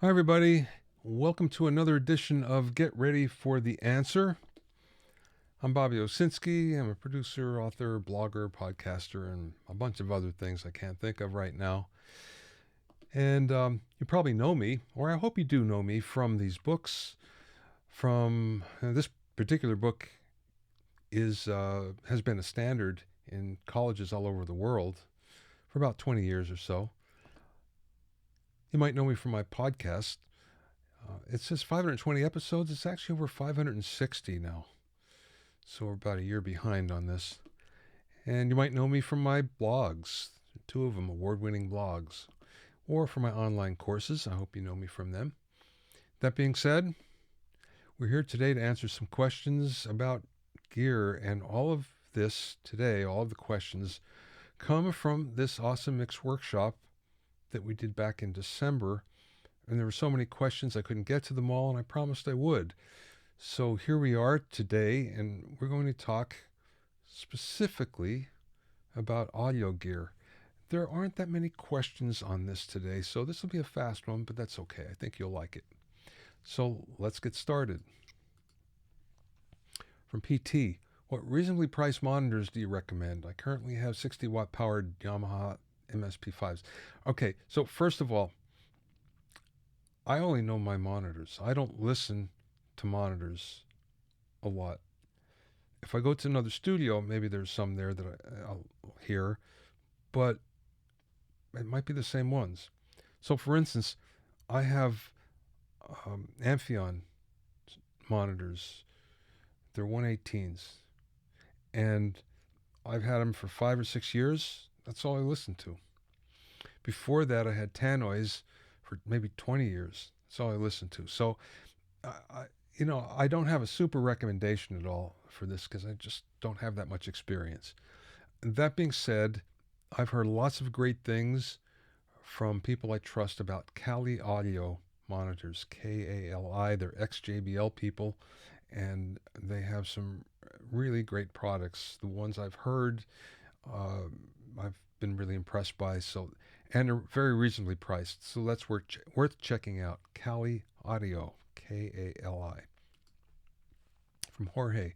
Hi, everybody. Welcome to another edition of Get Ready for the Answer. I'm Bobby Owsinski. I'm a producer, author, blogger, podcaster, and a bunch of other things I can't think of right now. And you probably know me, or I hope you do know me, from these books. From this particular book has been a standard in colleges all over the world for about 20 years or so. You might know me from my podcast. It says 520 episodes. It's actually over 560 now. So we're about a year behind on this. And you might know me from my blogs, two of them award-winning blogs, or from my online courses. I hope you know me from them. That being said, we're here today to answer some questions about gear, and all of this today, all of the questions, come from this awesome mix workshop that we did back in December. And there were so many questions I couldn't get to them all, and I promised I would. So here we are today, and we're going to talk specifically about audio gear. There aren't that many questions on this today, so this will be a fast one, but that's okay. I think you'll like it. So let's get started. From PT, what reasonably priced monitors do you recommend? I currently have 60-watt powered Yamaha MSP5s. Okay, so first of all, I only know my monitors. I don't listen to monitors a lot. If I go to another studio, maybe there's some there that I'll hear, but it might be the same ones. So, for instance, I have Amphion monitors. They're 118s, and I've had them for 5 or 6 years. That's all I listen to. Before that, I had Tannoys for maybe 20 years. That's all I listened to. So, I don't have a super recommendation at all for this because I just don't have that much experience. That being said, I've heard lots of great things from people I trust about Kali Audio monitors, Kali. They're ex-JBL people, and they have some really great products. The ones I've heard, I've been really impressed by. So, and they're very reasonably priced. So that's worth checking out. Kali Audio, Kali. From Jorge.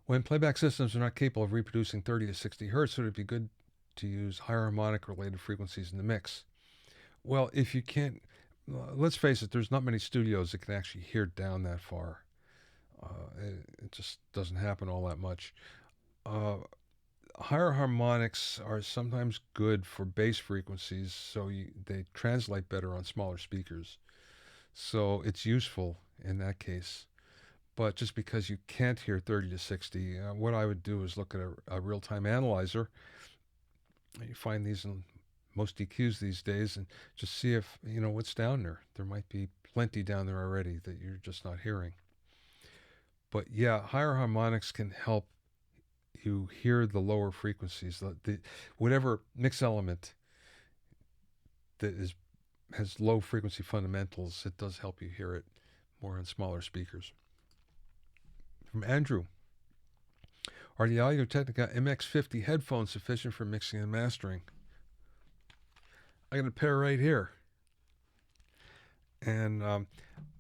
When playback systems are not capable of reproducing 30 to 60 hertz, would it be good to use higher harmonic related frequencies in the mix? Well, if you can't, let's face it, there's not many studios that can actually hear down that far. It just doesn't happen all that much. Uh, Higher harmonics are sometimes good for bass frequencies, so they translate better on smaller speakers. So it's useful in that case. But just because you can't hear 30 to 60, what I would do is look at a real-time analyzer. You find these in most EQs these days, and just see if you know what's down there. There might be plenty down there already that you're just not hearing. But yeah, higher harmonics can help you hear the lower frequencies. Whatever mix element that has low frequency fundamentals, it does help you hear it more on smaller speakers. From Andrew, are the Audio-Technica MX50 headphones sufficient for mixing and mastering? I got a pair right here. And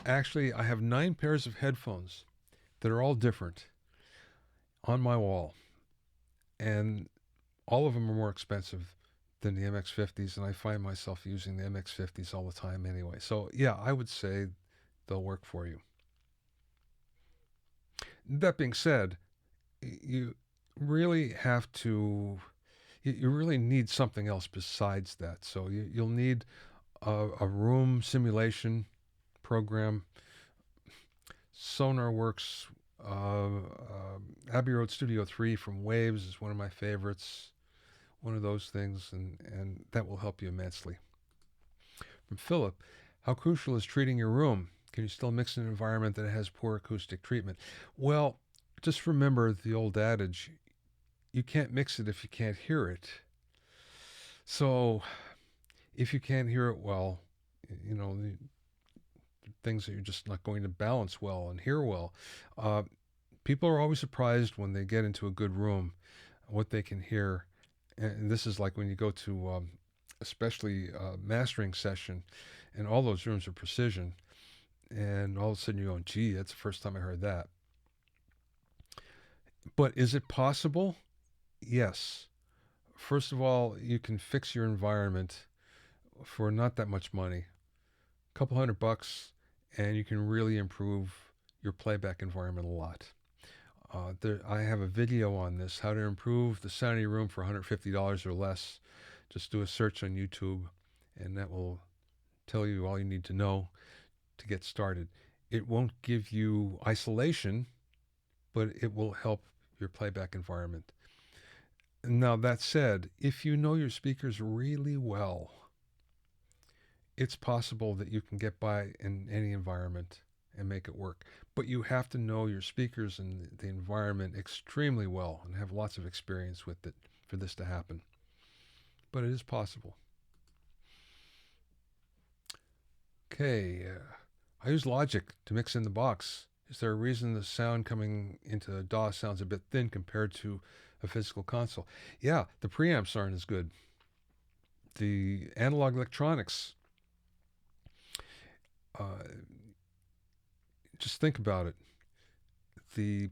actually, I have 9 pairs of headphones that are all different on my wall. And all of them are more expensive than the MX50s, and I find myself using the MX50s all the time anyway. So, yeah, I would say they'll work for you. That being said, you really have to, you really need something else besides that. So you'll need a room simulation program. SonarWorks, Abbey Road Studio 3 from Waves is one of my favorites. One of those things, and that will help you immensely. From Philip, how crucial is treating your room? Can you still mix in an environment that has poor acoustic treatment? Well, just remember the old adage, you can't mix it if you can't hear it. So if you can't hear it well, you know, things that you're just not going to balance well and hear well. People are always surprised when they get into a good room, what they can hear. And this is like when you go to especially mastering session, and all those rooms are precision. And all of a sudden you're going, gee, that's the first time I heard that. But is it possible? Yes. First of all, you can fix your environment for not that much money, a couple $100, and you can really improve your playback environment a lot. I have a video on this, how to improve the sound of your room for $150 or less. Just do a search on YouTube, and that will tell you all you need to know to get started. It won't give you isolation, but it will help your playback environment. Now, that said, if you know your speakers really well, it's possible that you can get by in any environment and make it work. But you have to know your speakers and the environment extremely well and have lots of experience with it for this to happen. But it is possible. Okay, I use Logic to mix in the box. Is there a reason the sound coming into a DAW sounds a bit thin compared to a physical console? Yeah, the preamps aren't as good. The analog electronics, just think about it. The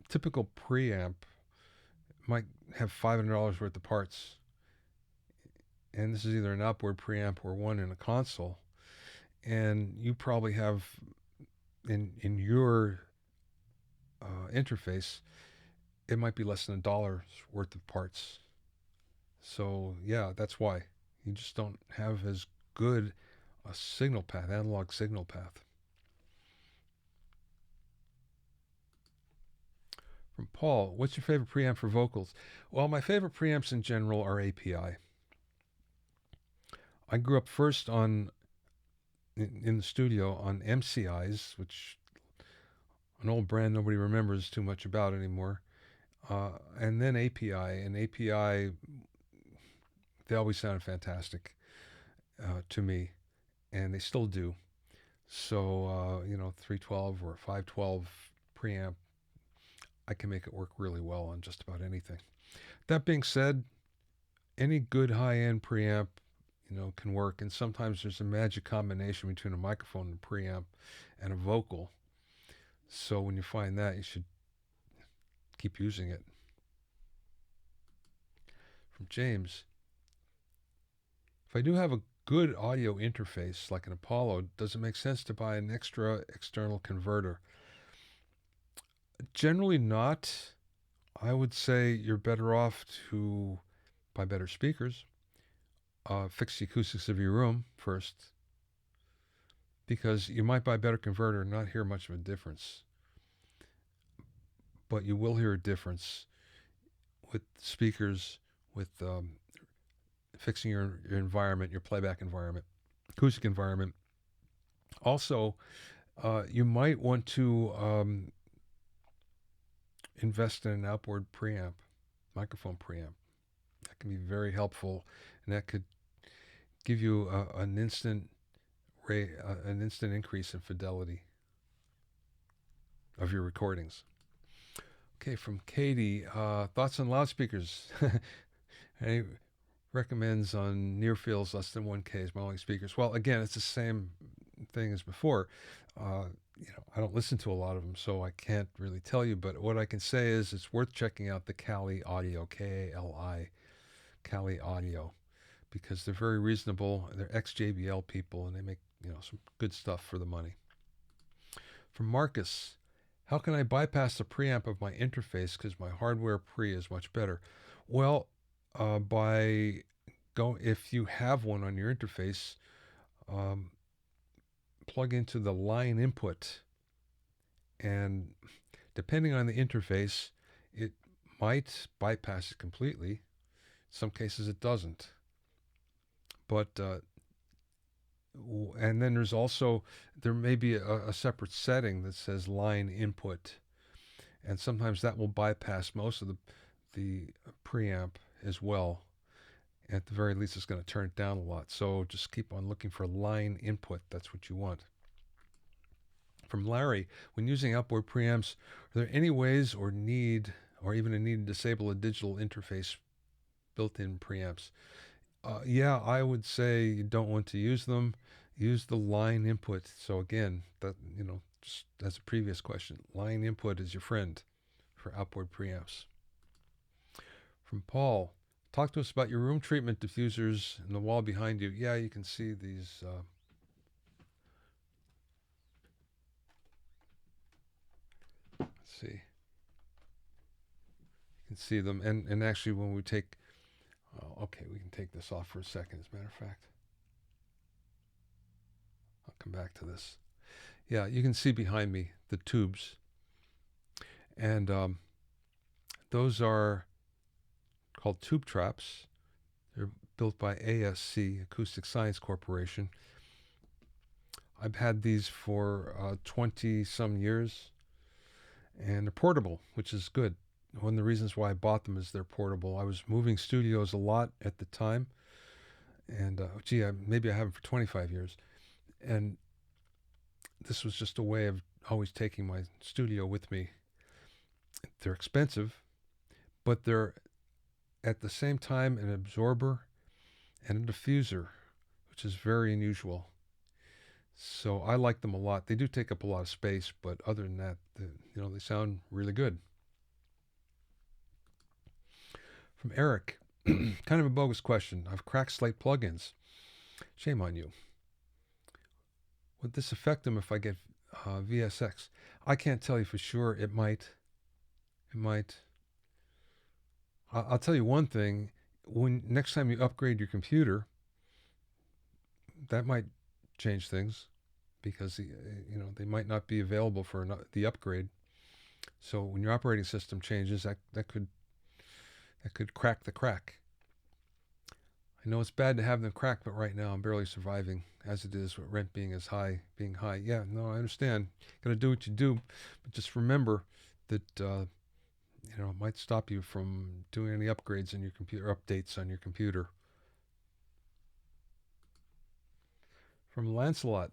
typical preamp might have $500 worth of parts, and this is either an outboard preamp or one in a console, and you probably have in your interface, it might be less than $1 worth of parts. So yeah, that's why you just don't have as good a signal path, analog signal path. From Paul, what's your favorite preamp for vocals? Well, my favorite preamps in general are API. I grew up first in the studio on MCIs, which an old brand nobody remembers too much about anymore, and then API. And API, they always sounded fantastic to me, and they still do. So 312 or 512 preamp, I can make it work really well on just about anything. That being said, any good high-end preamp, can work. And sometimes there's a magic combination between a microphone and a preamp and a vocal. So when you find that, you should keep using it. From James, if I do have a good audio interface like an Apollo, does it make sense to buy an extra external converter? Generally not. I would say you're better off to buy better speakers. Fix the acoustics of your room first, because you might buy a better converter and not hear much of a difference. But you will hear a difference with speakers, with fixing your environment, your playback environment, acoustic environment. Also, you might want to invest in an outboard preamp, microphone preamp. That can be very helpful, and that could give you an instant increase in fidelity of your recordings. Okay, from Katie, thoughts on loudspeakers. He recommends on near fields less than 1K as modeling speakers. Well, again, it's the same thing as before. I don't listen to a lot of them, so I can't really tell you. But what I can say is it's worth checking out the Kali Audio, K-A-L-I, Kali Audio, because they're very reasonable. They're ex-JBL people, and they make some good stuff for the money. From Marcus, how can I bypass the preamp of my interface because my hardware pre is much better? Well, if you have one on your interface, plug into the line input, and depending on the interface, it might bypass it completely. In some cases it doesn't. But and then there may be a separate setting that says line input, and sometimes that will bypass most of the preamp as well. At the very least, it's going to turn it down a lot. So just keep on looking for line input. That's what you want. From Larry, when using outboard preamps, are there any ways or even a need to disable a digital interface built-in preamps? Yeah, I would say you don't want to use them. Use the line input. So again, that just as a previous question, line input is your friend for outboard preamps. From Paul, talk to us about your room treatment diffusers in the wall behind you. Yeah, you can see these. Let's see. You can see them, and actually, when we take, okay, we can take this off for a second. As a matter of fact, I'll come back to this. Yeah, you can see behind me the tubes, and those are called tube traps. They're built by ASC, Acoustic Science Corporation. I've had these for 20 some years, and they're portable, which is good. One of the reasons why I bought them is they're portable. I was moving studios a lot at the time, and maybe I have them for 25 years. And this was just a way of always taking my studio with me. They're expensive, but they're at the same time an absorber and a diffuser, which is very unusual. So I like them a lot. They do take up a lot of space, but other than that, they sound really good. From Eric, kind of a bogus question. I've cracked slate plugins. Shame on you. Would this affect them if I get VSX? I can't tell you for sure. It might. It might. I'll tell you one thing. When next time you upgrade your computer, that might change things, because they might not be available for the upgrade. So when your operating system changes, that could crack the crack. I know it's bad to have them crack, but right now I'm barely surviving as it is with rent being high. Yeah, no, I understand. Got to do what you do, but just remember that it might stop you from doing any upgrades in your computer, updates on your computer. From Lancelot,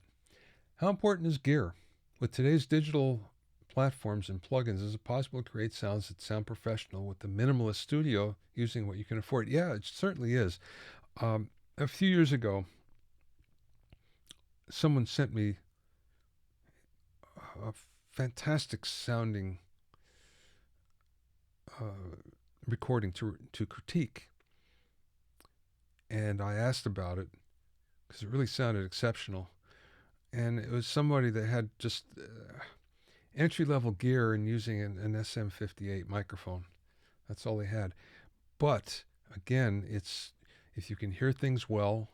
how important is gear? With today's digital platforms and plugins, is it possible to create sounds that sound professional with the minimalist studio using what you can afford? Yeah, it certainly is. A few years ago, someone sent me a fantastic sounding recording to critique, and I asked about it because it really sounded exceptional. And it was somebody that had just entry-level gear and using an SM58 microphone. That's all they had. But again, it's if you can hear things well,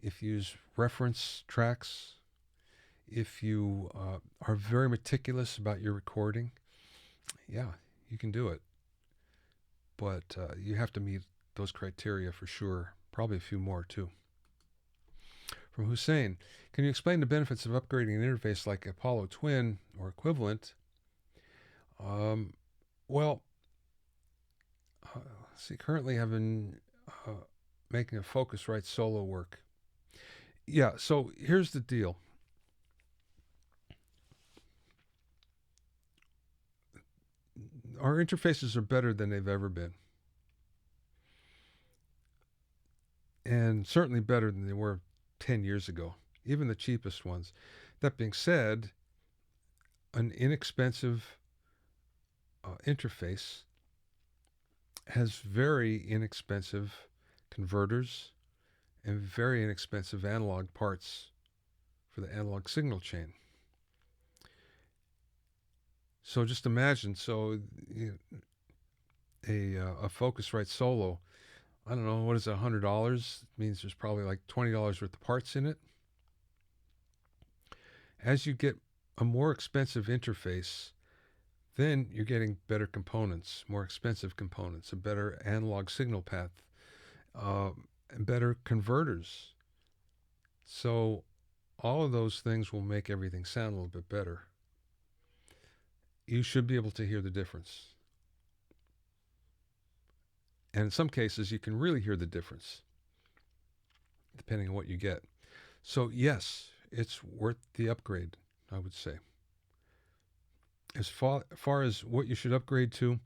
if you use reference tracks, if you are very meticulous about your recording, yeah, you can do it. But you have to meet those criteria for sure. Probably a few more too. From Hussein, can you explain the benefits of upgrading an interface like Apollo Twin or equivalent? Well, currently I've been making a Focusrite solo work. Yeah, so here's the deal. Our interfaces are better than they've ever been. And certainly better than they were 10 years ago, even the cheapest ones. That being said, an inexpensive interface has very inexpensive converters and very inexpensive analog parts for the analog signal chain. So just imagine, a Focusrite Solo, I don't know, what is it, $100? It means there's probably like $20 worth of parts in it. As you get a more expensive interface, then you're getting better components, more expensive components, a better analog signal path, and better converters. So all of those things will make everything sound a little bit better. You should be able to hear the difference. And in some cases, you can really hear the difference, depending on what you get. So yes, it's worth the upgrade, I would say. As far as what you should upgrade to,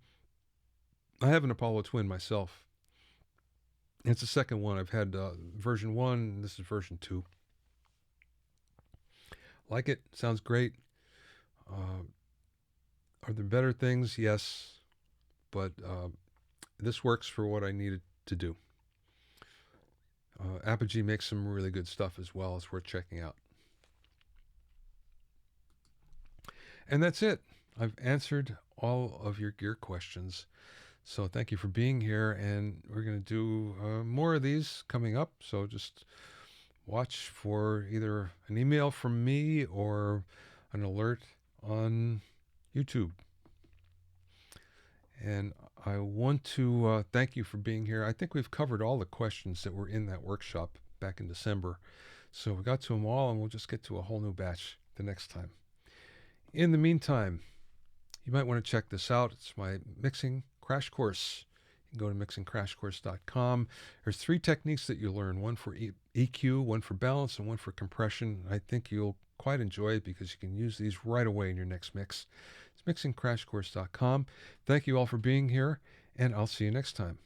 I have an Apollo Twin myself. It's the second one. I've had version 1, and this is version 2. Like it. Sounds great. Are there better things? Yes. But this works for what I needed to do. Apogee makes some really good stuff as well. It's worth checking out. And that's it. I've answered all of your gear questions. So thank you for being here. And we're going to do more of these coming up. So just watch for either an email from me or an alert on YouTube. And I want to thank you for being here. I think we've covered all the questions that were in that workshop back in December. So we got to them all, and we'll just get to a whole new batch the next time. In the meantime, you might want to check this out. It's my mixing crash course. You can go to mixingcrashcourse.com. There's 3 techniques that you learn, one for EQ, one for balance, and one for compression. I think you'll quite enjoy it because you can use these right away in your next mix. It's mixingcrashcourse.com. Thank you all for being here, and I'll see you next time.